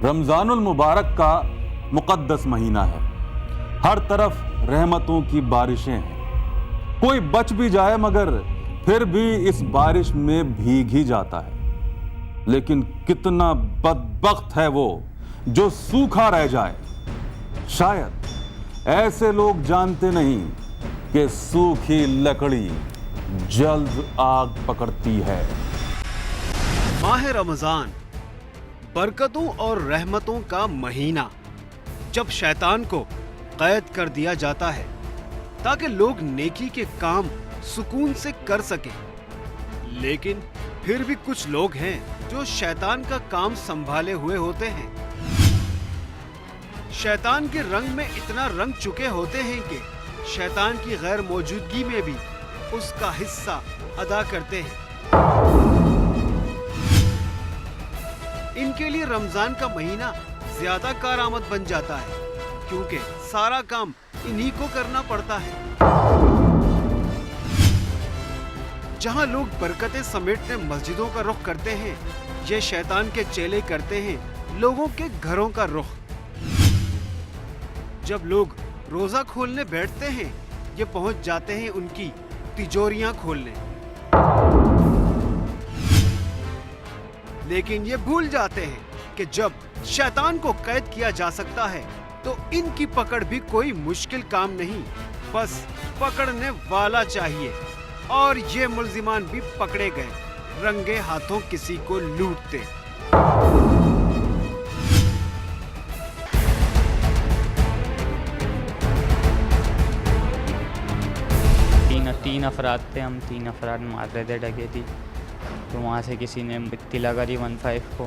रमजानुल मुबारक का मुकद्दस महीना है। हर तरफ रहमतों की बारिशें हैं। कोई बच भी जाए मगर फिर भी इस बारिश में भीग ही जाता है। लेकिन कितना बदबख्त है वो जो सूखा रह जाए। शायद ऐसे लोग जानते नहीं कि सूखी लकड़ी जल्द आग पकड़ती है। माह रमजान बरकतों और रहमतों का महीना, जब शैतान को कैद कर दिया जाता है ताकि लोग नेकी के काम सुकून से कर सकें। लेकिन फिर भी कुछ लोग हैं जो शैतान का काम संभाले हुए होते हैं। शैतान के रंग में इतना रंग चुके होते हैं कि शैतान की गैर मौजूदगी में भी उसका हिस्सा अदा करते हैं। इनके लिए रमजान का महीना ज्यादा कारआमद बन जाता है, क्योंकि सारा काम इन्हीं को करना पड़ता है। जहां लोग बरकतें समेटने मस्जिदों का रुख करते हैं, ये शैतान के चेले करते हैं लोगों के घरों का रुख। जब लोग रोजा खोलने बैठते हैं, ये पहुंच जाते हैं उनकी तिजोरियां खोलने। लेकिन ये भूल जाते हैं कि जब शैतान को कैद किया जा सकता है तो इनकी पकड़ भी कोई मुश्किल काम नहीं, बस पकड़ने वाला चाहिए। और ये मुल्जिमान भी पकड़े गए, रंगे हाथों किसी को लूटते। तीन अफराद थे, हम 3 अफराद मार रहे थे डकैती। तो वहाँ से किसी ने इत्तला करी 15 को,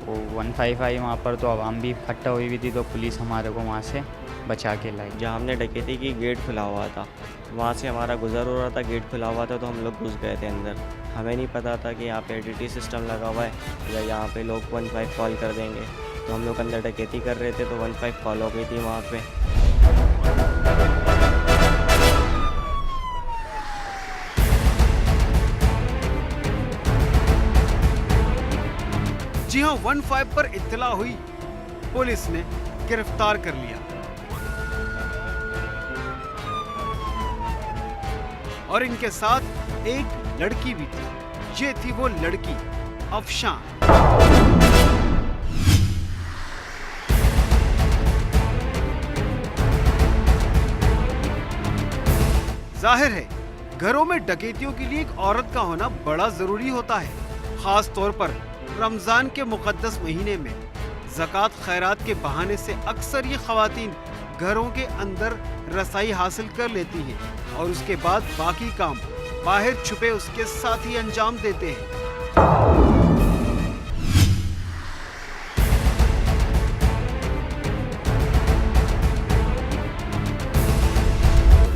वो 15 आई वहाँ पर, तो आवाम भी इकट्ठा हुई हुई थी, तो पुलिस हमारे को वहाँ से बचा के लाई। जहाँ हमने डकैती की गेट खुला हुआ था, वहाँ से हमारा गुजर हो रहा था, गेट खुला हुआ था, तो हम लोग घुस गए थे अंदर। हमें नहीं पता था कि यहाँ पे एडीटी सिस्टम लगा हुआ है या यहाँ पे लोग 15 कॉल कर देंगे। तो हम लोग अंदर डकैती कर रहे थे, तो 15 कॉल हो गई थी वहाँ पे। जी हाँ, 15 पर इत्तला हुई, पुलिस ने गिरफ्तार कर लिया। और इनके साथ एक लड़की भी थी। ये थी वो लड़की अफशान। जाहिर है घरों में डकैतियों के लिए एक औरत का होना बड़ा जरूरी होता है, खास तौर पर रमजान के मुकद्दस महीने में। ज़कात खैरात के बहाने से अक्सर ये ख़वातीन घरों के अंदर रसाई हासिल कर लेती हैं और उसके बाद बाकी काम बाहर छुपे उसके साथ ही अंजाम देते हैं।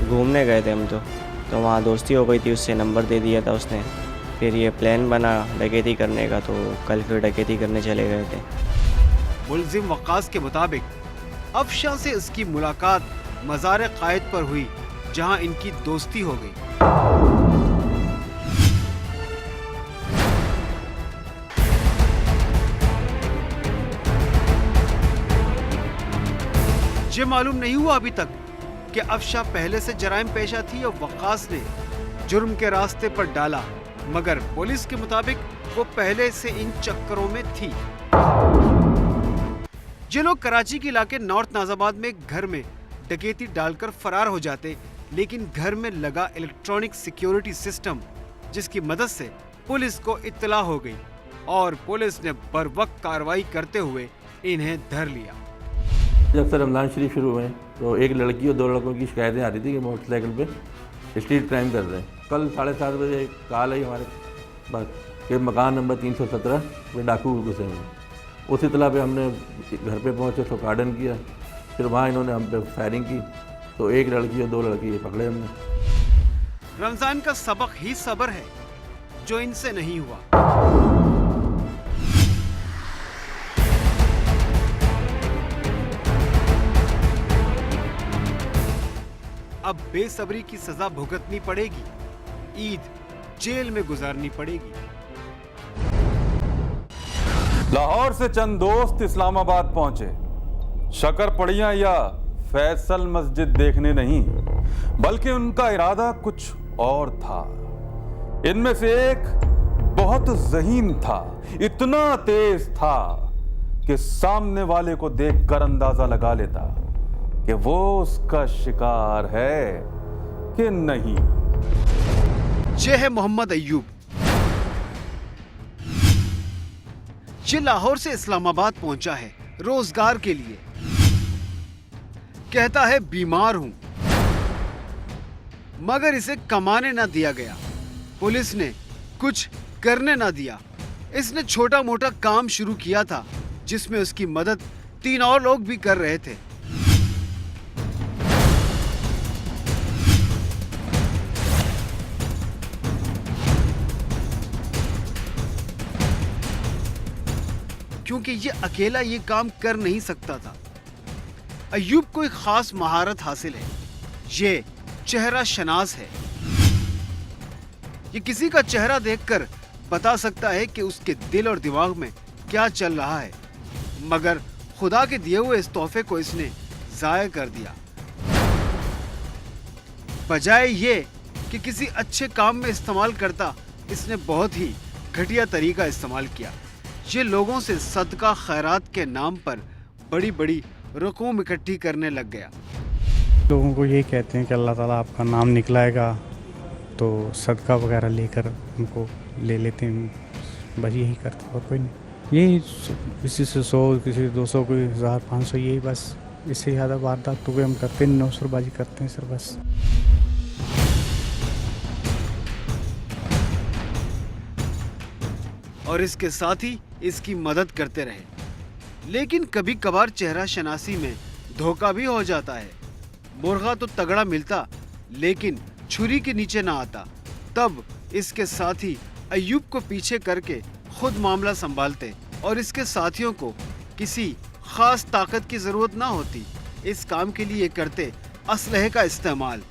घूमने गए थे हम तो वहाँ दोस्ती हो गई थी, उससे नंबर दे दिया था उसने। फिर ये प्लान बना डकैती करने का, तो कल फिर डकैती करने चले गए थे। मुल्जिम वक्कास के मुताबिक अफशा से इसकी मुलाकात मज़ार कायद पर हुई, जहां इनकी दोस्ती हो गई। ये मालूम नहीं हुआ अभी तक कि अफशा पहले से जराइम पेशा थी और वक्कास ने जुर्म के रास्ते पर डाला, मगर पुलिस के मुताबिक वो पहले से इन चक्करों में थी। ये लोग कराची के इलाके नॉर्थ नाजाबाद में एक घर में डकैती डालकर फरार हो जाते, लेकिन घर में लगा इलेक्ट्रॉनिक सिक्योरिटी सिस्टम, जिसकी मदद से पुलिस को इत्तला हो गई और पुलिस ने बरवक्त कार्रवाई करते हुए इन्हें धर लिया। जब से रमज़ान शरीफ शुरू हुए तो एक लड़की और 2 लड़कों की शिकायतें आ रही थी कि मोटरसाइकिल पे स्ट्रीट क्राइम कर रहे हैं। कल 7:30 बजे एक कॉल आई हमारे पास कि मकान नंबर 317 पे डाकू घुसे हुए। उस इतला पे हमने घर पे पहुंचे तो गार्डन किया, फिर वहाँ इन्होंने हम पे फायरिंग की, तो एक लड़की और 2 लड़की ये पकड़े हमने। रमजान का सबक ही सब्र है, जो इनसे नहीं हुआ। अब बेसब्री की सजा भुगतनी पड़ेगी, ईद जेल में गुजारनी पड़ेगी। लाहौर से चंद दोस्त इस्लामाबाद पहुंचे, शक्करपड़ियां या फैसल मस्जिद देखने नहीं, बल्कि उनका इरादा कुछ और था। इनमें से एक बहुत ज़हीन था, इतना तेज था कि सामने वाले को देखकर अंदाजा लगा लेता कि वो उसका शिकार है कि नहीं। ये है मोहम्मद अय्यूब। ये लाहौर से इस्लामाबाद पहुंचा है रोजगार के लिए। कहता है बीमार हूं, मगर इसे कमाने ना दिया गया, पुलिस ने कुछ करने ना दिया। इसने छोटा मोटा काम शुरू किया था जिसमें उसकी मदद 3 और लोग भी कर रहे थे। क्योंकि ये अकेला ये काम कर नहीं सकता था। अय्यूब को एक खास महारत हासिल है, ये चेहरा शनास है। ये किसी का चेहरा देखकर बता सकता है कि उसके दिल और दिमाग में क्या चल रहा है, मगर खुदा के दिए हुए इस तोहफे को इसने जाया कर दिया। बजाय ये कि किसी अच्छे काम में इस्तेमाल करता, इसने बहुत ही घटिया तरीका इस्तेमाल किया। ये लोगों से सदका खैरात के नाम पर बड़ी बड़ी रकूम इकट्ठी करने लग गया। लोगों को यही कहते हैं कि अल्लाह ताला आपका नाम निकलाएगा, तो सदका वगैरह लेकर उनको ले लेते हैं, बस यही करते और कोई नहीं। यही किसी से 100, किसी से 200, कोई 1000, 500, यही बस। इससे ज़्यादा वारदात तो हम करते हैं, नौसरबाजी करते हैं सर बस। और इसके साथ ही इसकी मदद करते रहे। लेकिन कभी कभार चेहरा शनासी में धोखा भी हो जाता है। मुर्गा तो तगड़ा मिलता लेकिन छुरी के नीचे ना आता। तब इसके साथी अय्यूब को पीछे करके खुद मामला संभालते और इसके साथियों को किसी खास ताकत की जरूरत ना होती। इस काम के लिए करते असलहे का इस्तेमाल।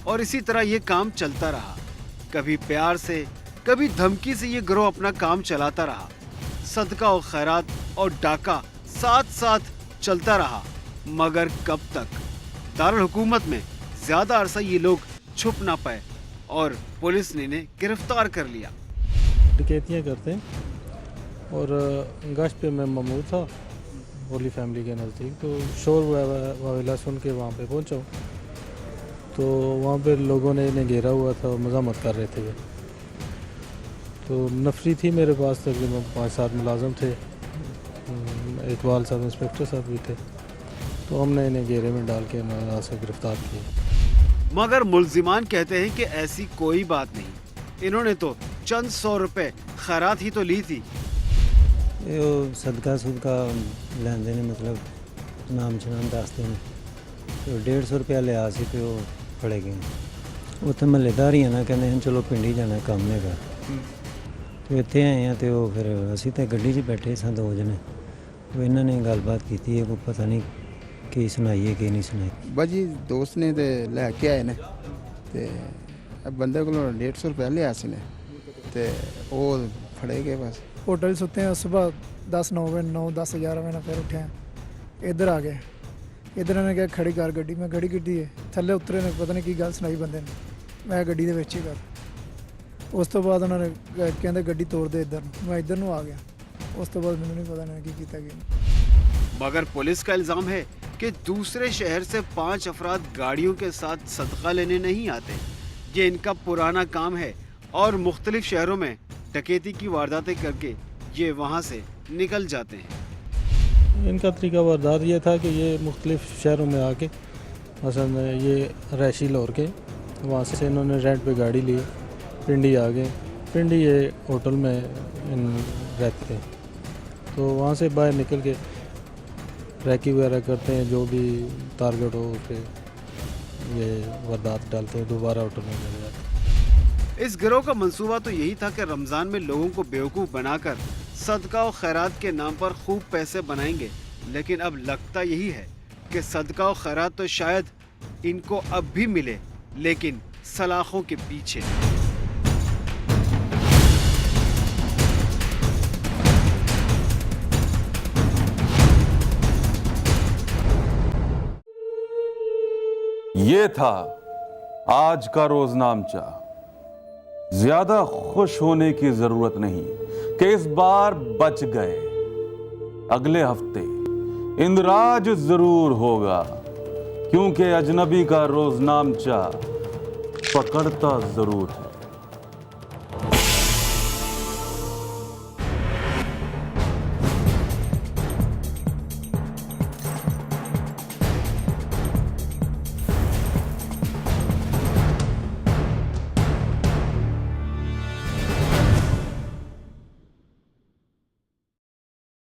और इसी तरह ये काम चलता रहा। कभी प्यार से, कभी धमकी से ये गिरोह अपना काम चलाता रहा। सदका और खैरात और डाका साथ साथ चलता रहा, मगर कब तक? दारुल हुकूमत में ज्यादा अरसा ये लोग छुप ना पाए और पुलिस ने इन्हें गिरफ्तार कर लिया। डकैतियाँ करते हैं और गश्त पे मैं ममूर था होली फैमिली के नज़दीक, तो शोर वाविला सुन के वहाँ पे पहुँचा। तो वहाँ पे लोगों ने इन्हें घेरा हुआ था और मज़ामत कर रहे थे वे। तो नफरी थी मेरे पास, तकरीबन 5-7 मुलाजम थे, इकबाल साहब इंस्पेक्टर साहब भी थे। तो हमने इन्हें घेरे में डाल के यहाँ से गिरफ्तार किया। मगर मुल्जिमान कहते हैं कि ऐसी कोई बात नहीं, इन्होंने तो चंद 100 रुपए खैरात ही तो ली थी। ये सदका सुदका लेंदे ने, मतलब नाम शनाम दसते हैं। तो 150 रुपया लिया सी तो वो फड़े गए। उत्थे महल्लेदार ही है ना, कहते हैं चलो पिंडी जाना काम ने कर। तो इतने आए हैं तो फिर असी तो गड्डी 'च बैठे स 2 जने। तो इन्होंने गलबात की है, कोई पता नहीं की सुनाई है कि नहीं सुनाई। बस जी दोस्त ने तो लैके आए ने, तो बंदे को 150 रुपया लिया सी ने, तो वो फड़े गए बस। होटल सुते हैं, सुबह 10-9 बजे 9-10 11 बजे फिर उठे हैं, इधर आ गए। इधर ने क्या खड़ी कर गड्डी, मैं गड्डी कड्डी है थल्ले उतरे ने, पता नहीं की गल सुनाई बंदे ने, मैं गड्डी दे विच ही कर। उस तो बाद उन्होंने कहते गड्डी तोड़ दे इधर, मैं इधर नूं आ गया। उस तो बाद मैंने नहीं पता नहीं की कीता गया। मगर पुलिस का इल्जाम है कि दूसरे शहर से 5 अफराद गाड़ियों के साथ सदका लेने नहीं आते। ये इनका पुराना काम है और मुख्तलिफ शहरों में डकैती की वारदातें करके ये वहाँ से निकल जाते हैं। इनका तरीका वारदात ये था कि ये मुख्तलिफ शहरों में आके, मसलन ये रैशी लाहौर के, वहाँ से इन्होंने रेंट पे गाड़ी ली, पिंडी आ गए। पिंडी ये होटल में इन रहते थे, तो वहाँ से बाहर निकल के रैकी वगैरह करते हैं, जो भी टारगेट हो उस पर ये वारदात डालते हैं, दोबारा होटल में चले जाते हैं। इस गिरोह का मंसूबा तो यही था कि रमज़ान में लोगों को बेवकूफ़ बनाकर सदका और खैरात के नाम पर खूब पैसे बनाएंगे। लेकिन अब लगता यही है कि सदका और खैरात तो शायद इनको अब भी मिले, लेकिन सलाखों के पीछे। ये था आज का रोजनामचा। ज्यादा खुश होने की जरूरत नहीं कि इस बार बच गए। अगले हफ्ते इंदराज जरूर होगा, क्योंकि अजनबी का रोजनामचा पकड़ता जरूर है।